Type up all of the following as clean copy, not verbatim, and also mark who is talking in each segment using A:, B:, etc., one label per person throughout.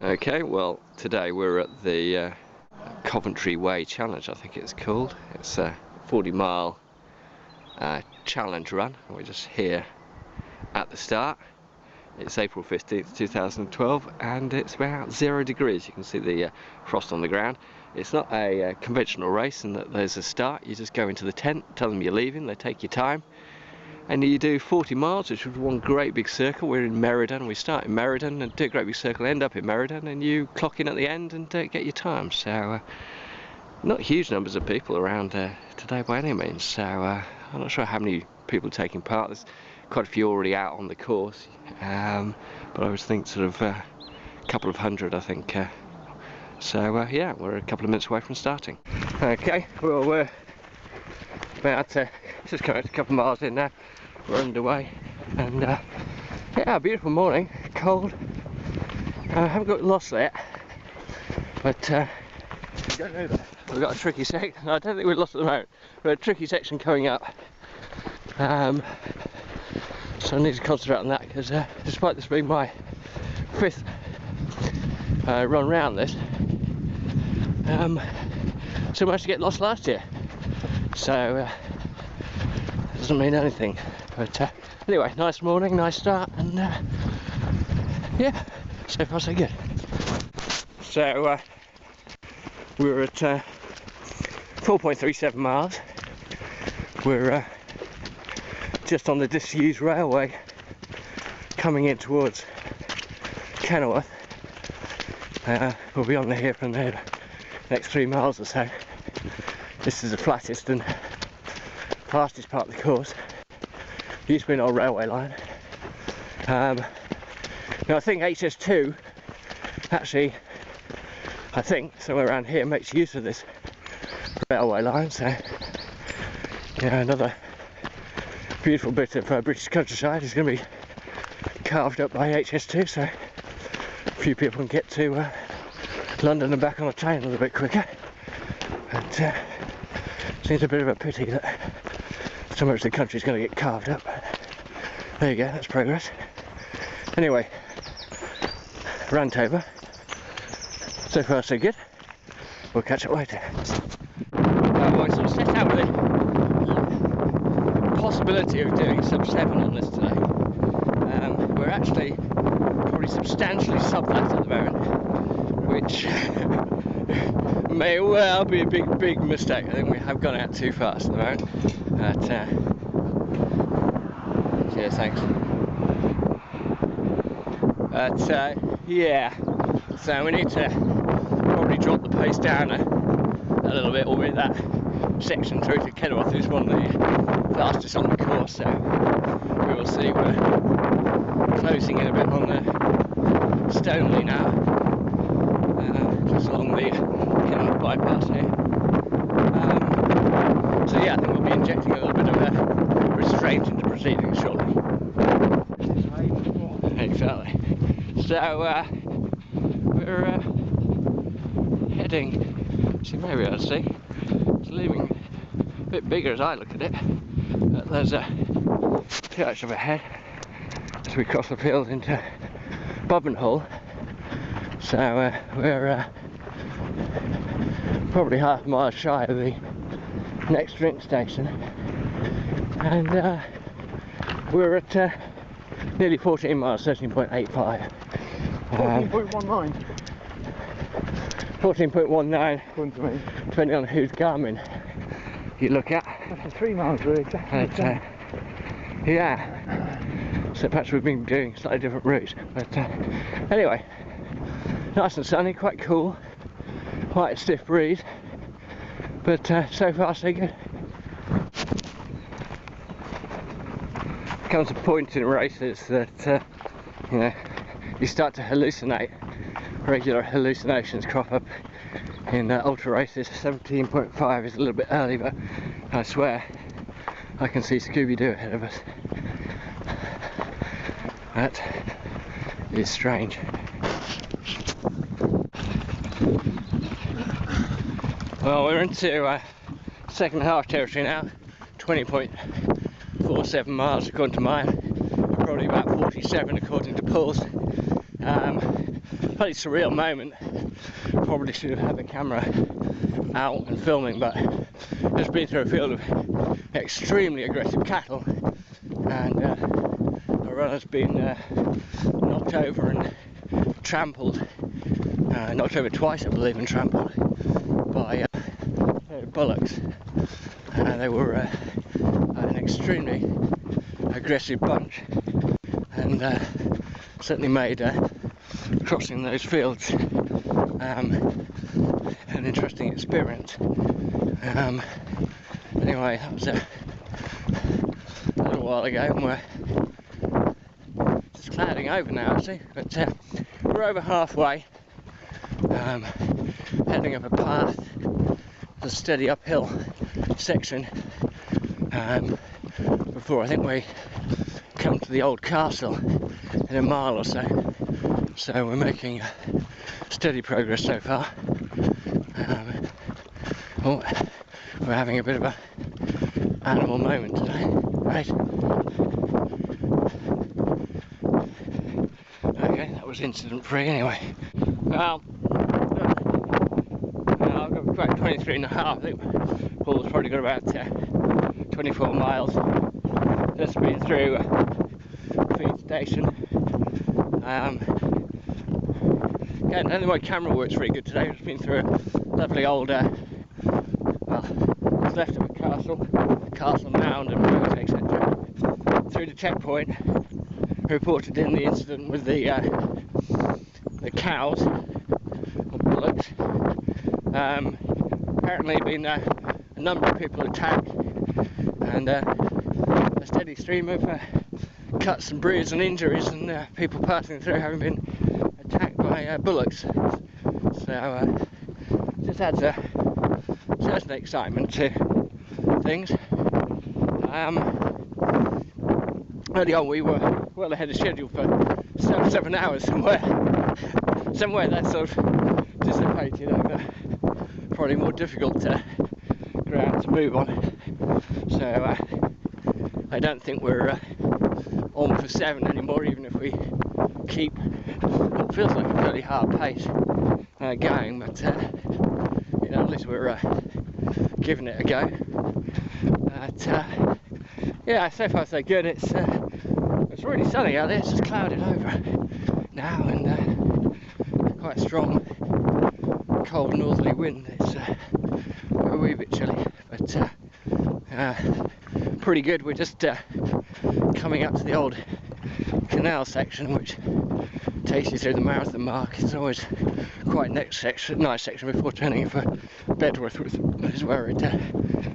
A: Okay, well, today we're at the Coventry Way challenge, I think it's called. It's a 40-mile challenge run. We're just here at the start. It's April 15th, 2012, and it's about 0 degrees. You can see the frost on the ground. It's not a conventional race in that there's a start. You just go into the tent, tell them you're leaving, they take your time, and you do 40 miles, which is one great big circle. We're in Meriden. We start in Meriden and do a great big circle, end up in Meriden, and you clock in at the end and get your time. So not huge numbers of people around today by any means, so I'm not sure how many people are taking part. There's quite a few already out on the course, but I would think sort of a couple of hundred, I think. So yeah, we're a couple of minutes away from starting. Okay, well, we're about just coming a couple of miles in now. We're underway, and yeah, beautiful morning, cold. I haven't got lost yet, but you don't know that. We've got a tricky section. I don't think we're lost at the moment. We've got a tricky section coming up, so I need to concentrate on that, because despite this being my 5th run round this, still managed to get lost last year, so doesn't mean anything. But anyway, nice morning, nice start, and yeah, so far so good. So we're at 4.37 miles. We're just on the disused railway coming in towards Kenilworth. We'll be on the here from the next 3 miles or so. This is the flattest and fastest part of the course. It used to be an old railway line. Now I think HS2 actually, I think somewhere around here, makes use of this railway line, so yeah, another beautiful bit of British countryside is going to be carved up by HS2, so a few people can get to London and back on a train a little bit quicker. But seems a bit of a pity that so much of the country is going to get carved up. There you go, that's progress. Anyway, rant over. So far so good. We'll catch up later. Well, I sort of set out with the possibility of doing sub 7 on this today. We're actually probably substantially sub that at the moment, which may well be a big mistake. I think we have gone out too fast at the moment. But cheers, thanks. But yeah, so we need to probably drop the pace down a little bit, albeit that section through to Kenilworth is one of the fastest on the course, so we will see. We're closing in a bit on the Stoneleigh now, just along the Kenilworth bypass here. So yeah, I think we'll be injecting a little bit of a restraint into proceedings shortly. Exactly. So we're heading, so you may be able to see, it's leaving a bit bigger as I look at it, but there's a church up ahead as we cross the field into Bovenhall. So we're probably half a mile shy of the next drink station, and we're at nearly 14 miles, 13.85.
B: 14.19.
A: 14.19, depending on whose Garmin you look at.
B: That's 3 miles really, exactly.
A: Yeah, so perhaps we've been doing slightly different routes, but anyway, nice and sunny, quite cool, quite a stiff breeze, but so far so good. Comes a point in races that you know, you start to hallucinate. Regular hallucinations crop up in ultra races. 17.5 is a little bit early, but I swear I can see Scooby-Doo ahead of us. That is strange. Well, we're into second half territory now. 20.47 miles according to mine, probably about 47 according to Paul's.
C: pretty surreal moment. Probably should have had the camera out and filming, but just been through a field of extremely aggressive cattle, and the runner's been knocked over and trampled, knocked over twice I believe, and trampled by bullocks. They were an extremely aggressive bunch, and certainly made crossing those fields an interesting experience. Anyway, that was a little while ago, and we're just clouding over now actually, but we're over halfway, heading up a path, a steady uphill section, before I think we come to the old castle in a mile or so. So we're making steady progress so far. We're having a bit of a animal moment today. Right. Okay, that was incident free anyway. Well, I've got about 23 and a half. I think Paul's probably got about 24 miles. Just been through feed station. Again, I don't think my camera works very good today. I've just been through a lovely old, well, left of a castle mound and road, etc. Through the checkpoint, reported in the incident with the cows, or bullocks. Apparently been a number of people attacked, and a steady stream of cuts and bruises and injuries, and people passing through having been attacked by bullocks. So just adds a certain excitement to things. Early on we were well ahead of schedule for 7 hours somewhere that sort of dissipated over probably more difficult ground to move on. So I don't think we're on for 7 anymore, even if we keep what feels like a fairly hard pace going, but you know, at least we're giving it a go. But yeah, so far so good. It's really sunny out there. It's just clouded over now, and quite a strong cold northerly wind. It's a wee bit chilly, but pretty good. We're just coming up to the old canal section, which takes you through the marathon mark. It's always quite nice section before turning for Bedworth, which is where it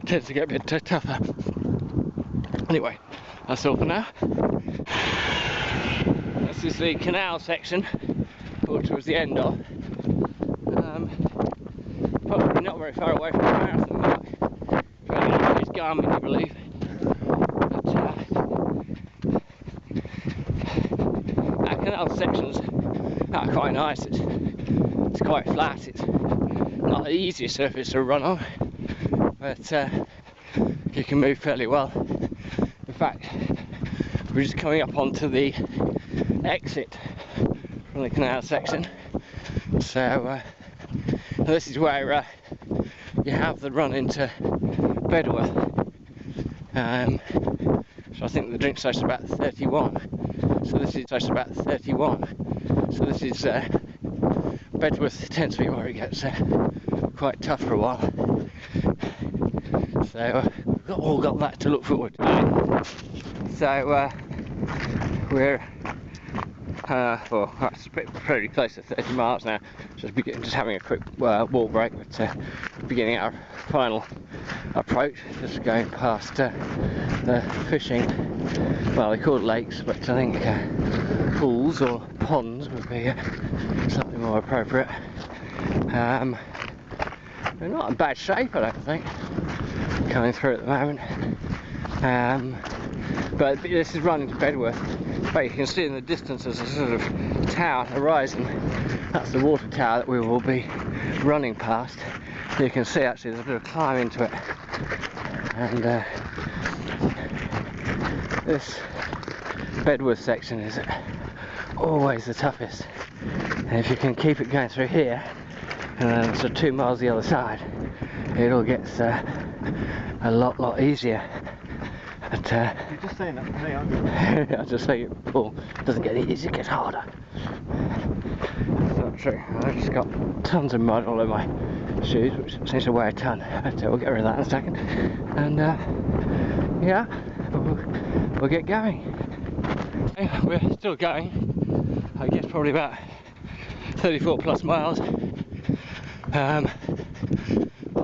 C: tends to get a bit tougher. Anyway, that's all for now. This is the canal section, which was the end of. Probably not very far away from the marathon mark. Going on his Garmin, I believe. But our canal sections are quite nice. It's quite flat. It's not the easiest surface to run on, but you can move fairly well. In fact, we're just coming up onto the exit from the canal section, so this is where you have the run into Bedworth. So I think the drink size is about 31. So this is about 31. So this is Bedworth tends to be where it gets quite tough for a while. So we've all got that to look forward to. So we're well, it's pretty close to 30 miles now. Just having a quick walk break, but beginning our final approach. Just going past the fishing. Well, they're called lakes, but I think pools or ponds would be something more appropriate. They're not in bad shape, I don't think, coming through at the moment. But this is running to Bedworth. But you can see in the distance there's a sort of tower horizon. That's the water tower that we will be running past. You can see actually there's a bit of climb into it. And this Bedworth section is always the toughest And if you can keep it going through here, and then so 2 miles the other side, it all gets a lot easier. But
B: You're just saying that for me, aren't you?
C: I just say Paul doesn't get any easier, it gets harder. That's not true. I've just got tons of mud all over my shoes, which seems to weigh a ton. So we'll get rid of that in a second. And yeah, we'll get going. Yeah, we're still going. I guess probably about 34 plus miles. I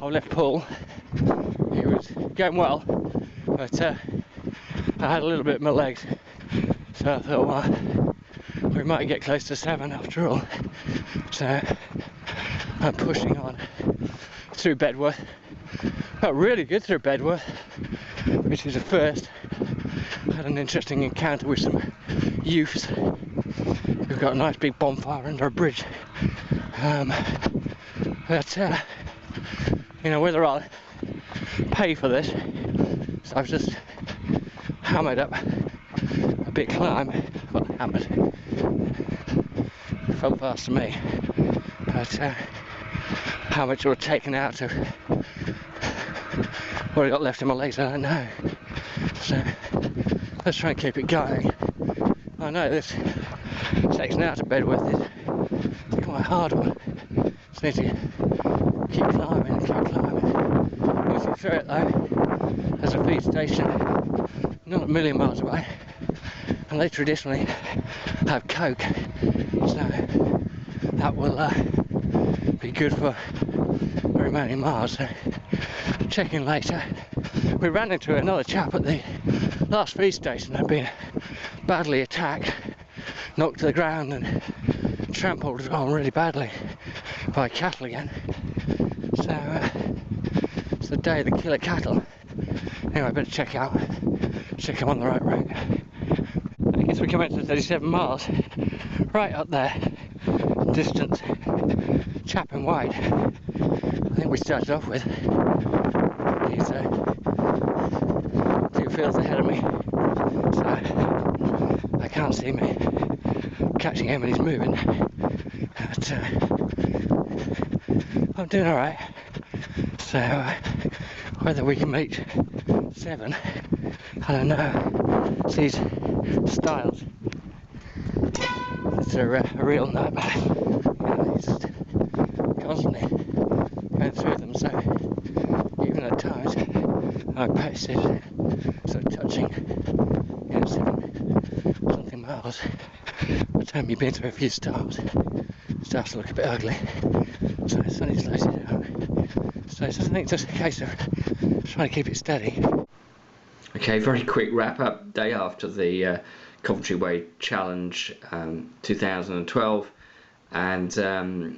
C: left Paul. He was going well, but I had a little bit in my legs, so I thought, well, we might get close to 7 after all. So I'm pushing on through Bedworth. Felt really good through Bedworth, which is a first. Had an interesting encounter with some youths who've got a nice big bonfire under a bridge. But you know, whether I'll pay for this, so I've just hammered up a big climb. Well, hammered. Felt fast to me, but how much it would have taken out of what I got left in my legs, I don't know. So let's try and keep it going. I know this section out of Bedworth is quite a hard one. Just need to keep climbing and keep climbing. Looking through it though, there's a feed station not a million miles away, and they traditionally have Coke, so that will be good for the remaining miles. So check in later. We ran into another chap at the last feed station. Had been badly attacked, knocked to the ground and trampled on really badly by cattle again. So it's the day of the killer cattle. Anyway, I better check I'm on the right route. I guess we come out to 37 miles, right up there, distance, Chapman White. I think we started off with. He's 2 fields ahead of me, so I can't see me catching him when he's moving. But I'm doing alright. So whether we can meet 7, I don't know. It's these styles. It's a real nightmare. You know, he's just constantly going through them, so even at times I'm posted sort of touching, you know, 7 something miles. By the time you've been through a few stops, it starts to look a bit ugly. So it suddenly slows it down. So it's just, I think it's just a case of trying to keep it steady.
A: Okay, very quick wrap up. Day after the Coventry Way Challenge 2012, and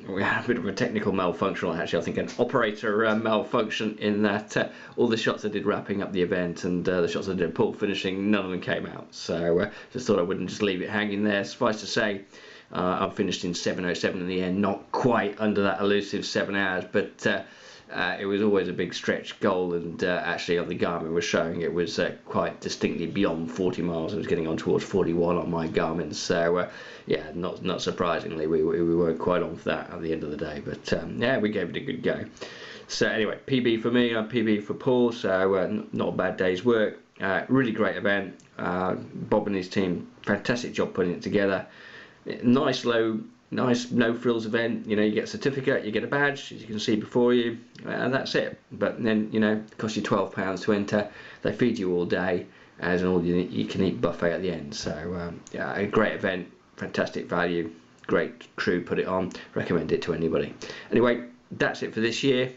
A: we had a bit of a technical malfunction, or actually I think an operator malfunction, in that all the shots I did wrapping up the event and the shots I did Paul finishing, none of them came out. So just thought I wouldn't just leave it hanging there. Suffice to say, I finished in 7:07 in the end, not quite under that elusive 7 hours, but it was always a big stretch goal, and actually on the Garmin was showing it was quite distinctly beyond 40 miles. It was getting on towards 41 on my Garmin, so yeah, not surprisingly we weren't quite on for that at the end of the day, but yeah, we gave it a good go. So anyway, PB for me and PB for Paul, so not a bad day's work. Really great event. Bob and his team, fantastic job putting it together. Nice no frills event. You know, you get a certificate, you get a badge, as you can see before you, and that's it. But then, you know, it costs you £12 to enter. They feed you all day as an all-you-can-eat buffet at the end. So yeah, a great event, fantastic value, great crew put it on. Recommend it to anybody. Anyway, that's it for this year.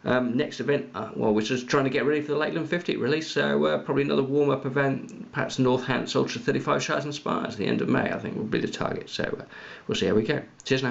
A: Next event, well, we're just trying to get ready for the Lakeland 50 release, so probably another warm-up event, perhaps Northants Ultra 35 Shires and Spires at the end of May, I think will be the target. So we'll see how we go. Cheers now.